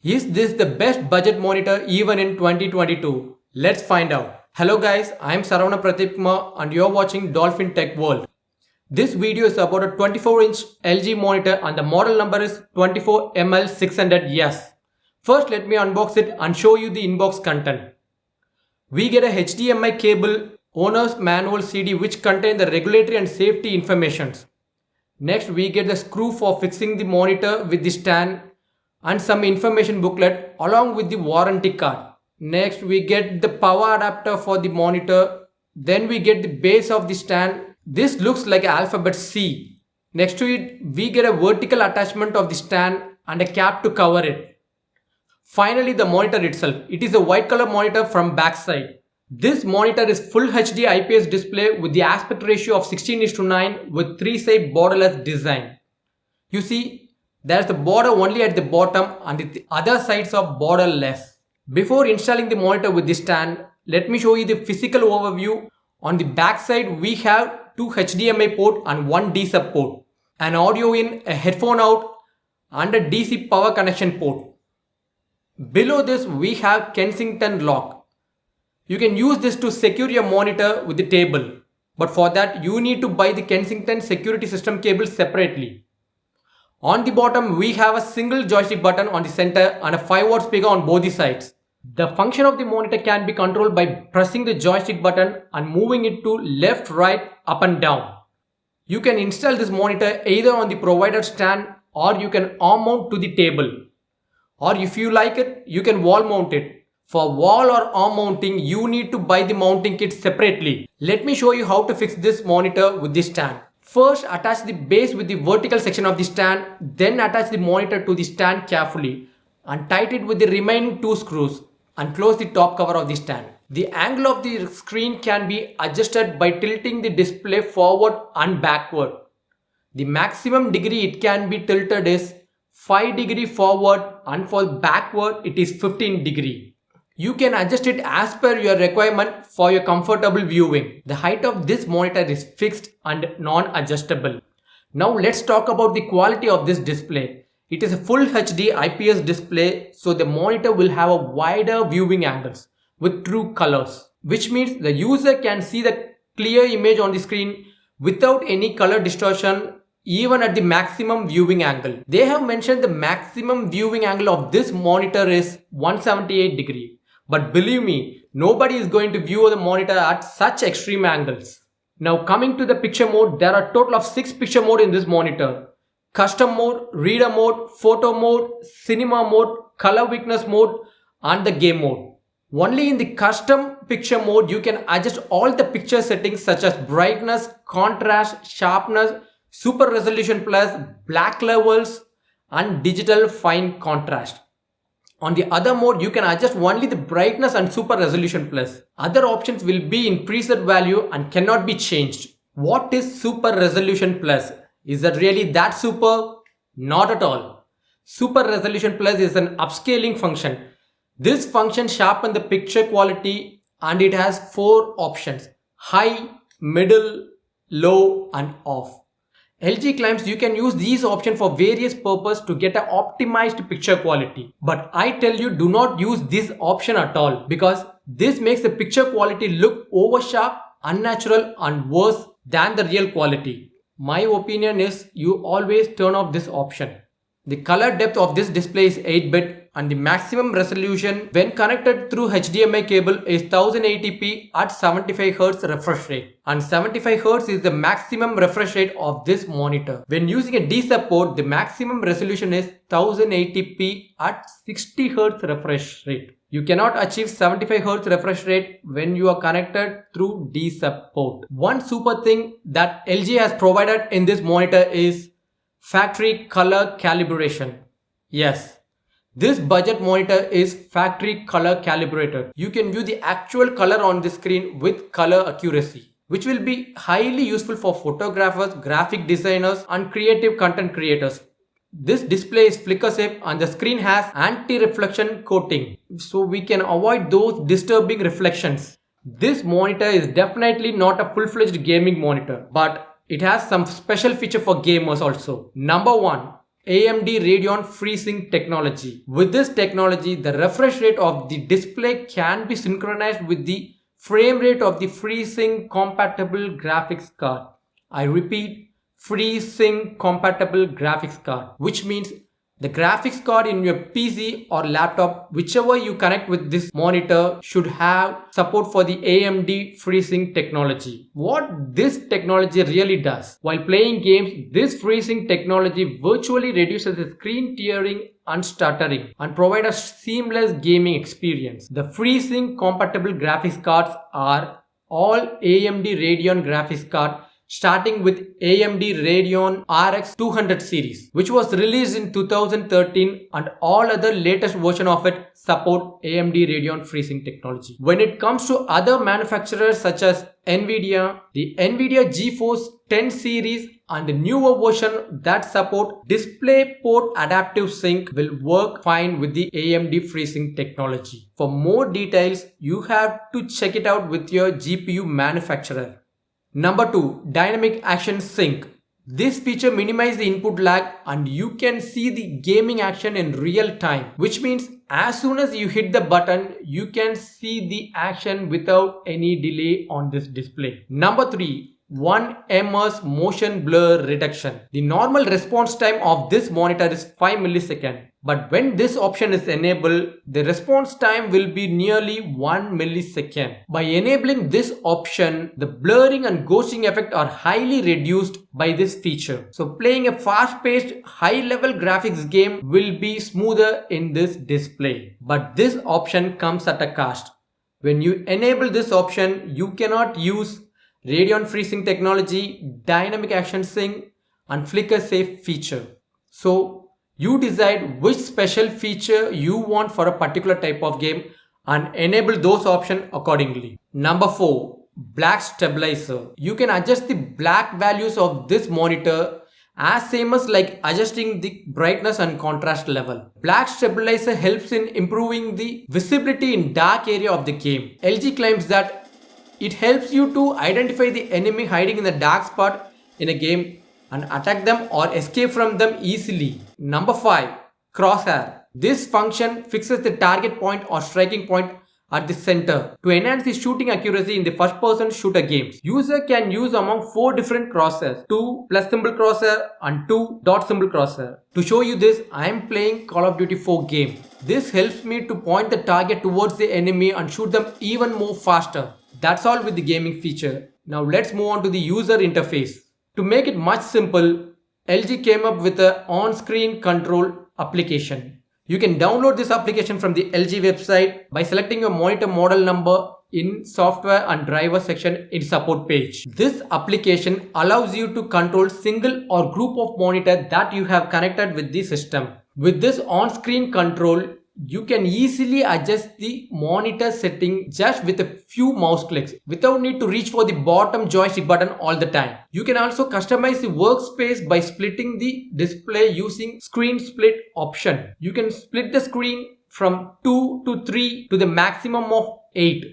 Is this the best budget monitor even in 2022? Let's find out. Hello guys, I am Saravana Pradeep Kumar and you are watching Dolphin Tech World. This video is about a 24-inch LG monitor and the model number is 24ML600S. First let me unbox it and show you the inbox content. We get a HDMI cable, owner's manual CD which contain the regulatory and safety informations. Next we get the screw for fixing the monitor with the stand and some information booklet along with the warranty card. Next we get the power adapter for the monitor. Then we get the base of the stand. This looks like alphabet C. Next to it we get a vertical attachment of the stand and a cap to cover it. Finally the monitor itself. It is a white color monitor from backside. This monitor is full HD IPS display with the aspect ratio of 16:9 with 3-side borderless design. You see, there is the border only at the bottom and the other sides are borderless. Before installing the monitor with the stand, let me show you the physical overview. On the back side, we have 2 HDMI port and 1 D-sub port, an audio in, a headphone out and a DC power connection port. Below this, we have Kensington lock. You can use this to secure your monitor with the table, but for that you need to buy the Kensington security system cable separately. On the bottom, we have a single joystick button on the center and a 5-watt speaker on both the sides. The function of the monitor can be controlled by pressing the joystick button and moving it to left, right, up and down. You can install this monitor either on the provided stand or you can arm mount to the table. Or if you like it, you can wall mount it. For wall or arm mounting, you need to buy the mounting kit separately. Let me show you how to fix this monitor with this stand. First, attach the base with the vertical section of the stand, then attach the monitor to the stand carefully and tighten it with the remaining 2 screws and close the top cover of the stand. The angle of the screen can be adjusted by tilting the display forward and backward. The maximum degree it can be tilted is 5 degree forward and for backward it is 15 degree. You can adjust it as per your requirement for your comfortable viewing. The height of this monitor is fixed and non-adjustable. Now let's talk about the quality of this display. It is a full HD IPS display, so the monitor will have a wider viewing angles with true colors, which means the user can see the clear image on the screen without any color distortion even at the maximum viewing angle. They have mentioned the maximum viewing angle of this monitor is 178 degree. But believe me, nobody is going to view the monitor at such extreme angles. Now coming to the picture mode, there are a total of 6 picture mode in this monitor. Custom mode, reader mode, photo mode, cinema mode, color weakness mode and the game mode. Only in the custom picture mode you can adjust all the picture settings such as brightness, contrast, sharpness, super resolution plus, black levels and digital fine contrast. On the other mode, you can adjust only the brightness and super resolution plus. Other options will be in preset value and cannot be changed. What is super resolution plus? Is that really that super? Not at all. Super resolution plus is an upscaling function. This function sharpens the picture quality and it has 4 options: high, middle, low and off. LG claims you can use these options for various purposes to get an optimized picture quality. But I tell you, do not use this option at all because this makes the picture quality look over sharp, unnatural and worse than the real quality. My opinion is you always turn off this option. The color depth of this display is 8-bit and the maximum resolution when connected through HDMI cable is 1080p at 75Hz refresh rate, and 75Hz is the maximum refresh rate of this monitor. When using a D-sub port, the maximum resolution is 1080p at 60Hz refresh rate. You cannot achieve 75Hz refresh rate when you are connected through D-sub port. One super thing that LG has provided in this monitor is factory color calibration. Yes. This budget monitor is factory color calibrated. You can view the actual color on the screen with color accuracy, which will be highly useful for photographers, graphic designers and creative content creators. This display is flicker safe and the screen has anti-reflection coating, so we can avoid those disturbing reflections. This monitor is definitely not a full-fledged gaming monitor, but it has some special feature for gamers also. Number 1. AMD Radeon FreeSync technology. With this technology, the refresh rate of the display can be synchronized with the frame rate of the FreeSync compatible graphics card. I repeat, FreeSync compatible graphics card, which means the graphics card in your PC or laptop, whichever you connect with this monitor, should have support for the AMD FreeSync technology. What this technology really does, while playing games, this FreeSync technology virtually reduces the screen tearing and stuttering and provide a seamless gaming experience. The FreeSync compatible graphics cards are all AMD Radeon graphics card, starting with AMD Radeon RX 200 series, which was released in 2013, and all other latest version of it support AMD Radeon FreeSync technology. When it comes to other manufacturers such as Nvidia, the Nvidia GeForce 10 series and the newer version that support DisplayPort Adaptive Sync will work fine with the AMD FreeSync technology. For more details, you have to check it out with your GPU manufacturer. Number 2. Dynamic Action Sync. This feature minimizes the input lag and you can see the gaming action in real time, which means as soon as you hit the button, you can see the action without any delay on this display. Number 3. 1ms motion blur reduction. The normal response time of this monitor is 5 milliseconds. But when this option is enabled, the response time will be nearly 1 millisecond. By enabling this option, the blurring and ghosting effect are highly reduced by this feature. So playing a fast-paced, high-level graphics game will be smoother in this display. But this option comes at a cost. When you enable this option, you cannot use Radeon FreeSync technology, Dynamic Action Sync and Flicker Safe feature. So you decide which special feature you want for a particular type of game and enable those options accordingly. Number 4. Black Stabilizer. You can adjust the black values of this monitor as same as like adjusting the brightness and contrast level. Black Stabilizer helps in improving the visibility in dark area of the game. LG claims that it helps you to identify the enemy hiding in the dark spot in a game and attack them or escape from them easily. Number 5. Crosshair. This function fixes the target point or striking point at the center to enhance the shooting accuracy in the first-person shooter games. User can use among 4 different crosshairs, 2 plus symbol crosshair and 2 dot symbol crosshair. To show you this, I am playing Call of Duty 4 game. This helps me to point the target towards the enemy and shoot them even more faster. That's all with the gaming feature. Now let's move on to the user interface. To make it much simple, LG came up with an on-screen control application. You can download this application from the LG website by selecting your monitor model number in software and driver section in support page. This application allows you to control single or group of monitor that you have connected with the system. With this on-screen control, you can easily adjust the monitor setting just with a few mouse clicks without need to reach for the bottom joystick button all the time. You can also customize the workspace by splitting the display using screen split option. You can split the screen from 2 to 3 to the maximum of 8.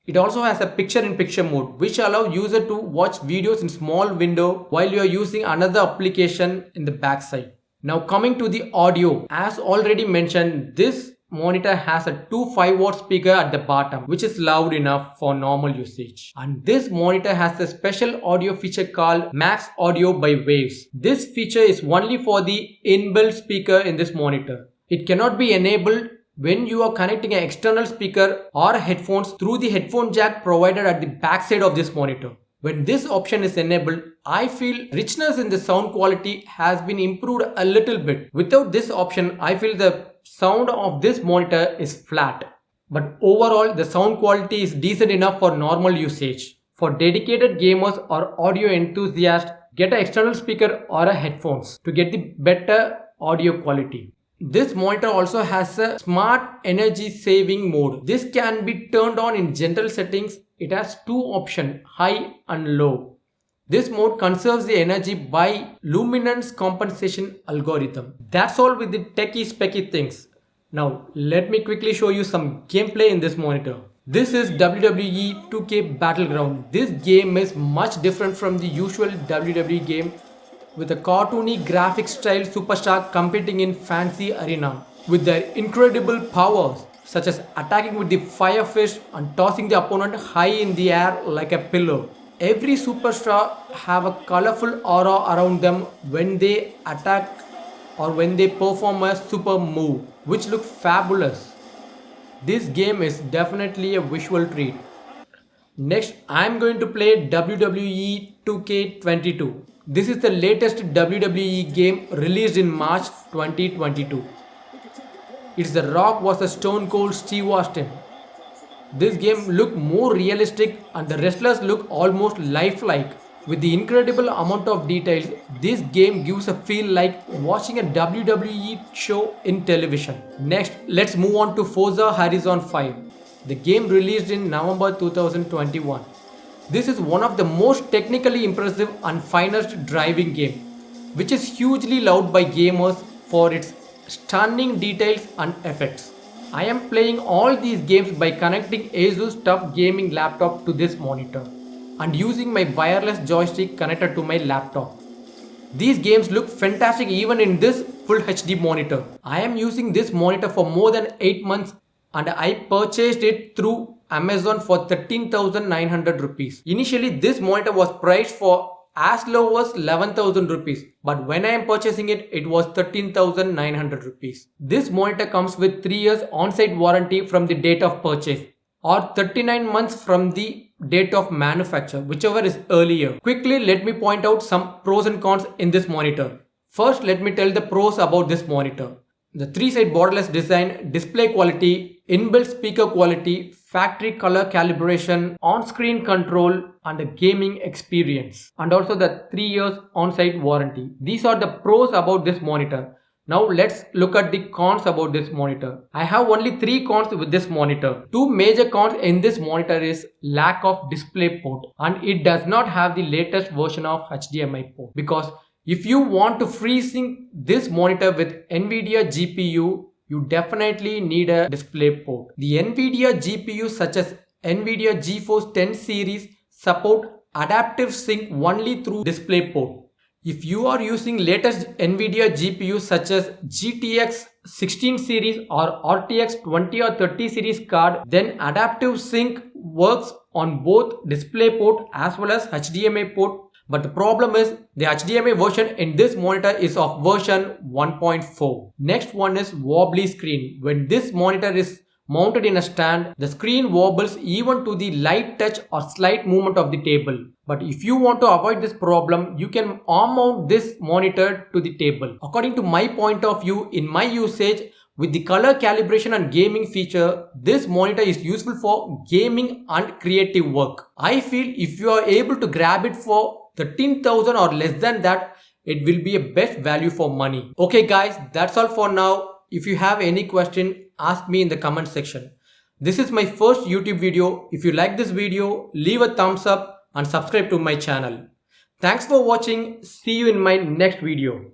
It also has a picture-in-picture mode which allows user to watch videos in small window while you are using another application in the backside. Now coming to the audio, as already mentioned, this monitor has a 2 5-watt speaker at the bottom which is loud enough for normal usage. And this monitor has a special audio feature called Max Audio by Waves. This feature is only for the inbuilt speaker in this monitor. It cannot be enabled when you are connecting an external speaker or headphones through the headphone jack provided at the backside of this monitor. When this option is enabled, I feel richness in the sound quality has been improved a little bit. Without this option, I feel the sound of this monitor is flat. But overall, the sound quality is decent enough for normal usage. For dedicated gamers or audio enthusiasts, get an external speaker or a headphones to get the better audio quality. This monitor also has a smart energy saving mode. This can be turned on in general settings. It has 2 options, high and low. This mode conserves the energy by luminance compensation algorithm. That's all with the techie specky things. Now let me quickly show you some gameplay in this monitor. This is WWE 2K Battleground. This game is much different from the usual WWE game with a cartoony graphic style superstar competing in fancy arena with their incredible powers such as attacking with the fire fist and tossing the opponent high in the air like a pillow. Every superstar have a colorful aura around them when they attack or when they perform a super move which look fabulous. This game is definitely a visual treat. Next, I am going to play WWE 2K22. This is the latest WWE game released in March 2022. It's The Rock vs Stone Cold Steve Austin. This game looked more realistic and the wrestlers look almost lifelike. With the incredible amount of details, this game gives a feel like watching a WWE show in television. Next, let's move on to Forza Horizon 5. The game released in November 2021. This is one of the most technically impressive and finest driving game, which is hugely loved by gamers for its stunning details and effects. I am playing all these games by connecting Asus TUF gaming laptop to this monitor and using my wireless joystick connected to my laptop. These games look fantastic even in this full HD monitor. I am using this monitor for more than 8 months and I purchased it through Amazon for 13,900 rupees. Initially this monitor was priced for as low as 11,000 rupees, but when I am purchasing it, it was 13,900 rupees. This monitor comes with 3 years on-site warranty from the date of purchase or 39 months from the date of manufacture, whichever is earlier. Quickly, let me point out some pros and cons in this monitor. First, let me tell the pros about this monitor. The 3-side borderless design, display quality, inbuilt speaker quality, factory color calibration, on-screen control and a gaming experience, and also the 3 years on-site warranty. These are the pros about this monitor. Now let's look at the cons about this monitor. I have only 3 cons with this monitor. 2 major cons in this monitor is lack of display port and it does not have the latest version of HDMI port, because if you want to FreeSync this monitor with NVIDIA GPU, you definitely need a display port. The NVIDIA GPUs such as NVIDIA GeForce 10 series support adaptive sync only through display port. If you are using latest NVIDIA GPUs such as GTX 16 series or RTX 20 or 30 series card, then adaptive sync works on both display port as well as HDMI port. But the problem is the HDMI version in this monitor is of version 1.4. Next one is wobbly screen. When this monitor is mounted in a stand, the screen wobbles even to the light touch or slight movement of the table. But if you want to avoid this problem, you can arm mount this monitor to the table. According to my point of view, in my usage, with the color calibration and gaming feature, this monitor is useful for gaming and creative work. I feel if you are able to grab it for 13,000 or less than that, it will be a best value for money. Okay guys, that's all for now. If you have any question, ask me in the comment section. This is my first YouTube video. If you like this video, leave a thumbs up and subscribe to my channel. Thanks for watching. See you in my next video.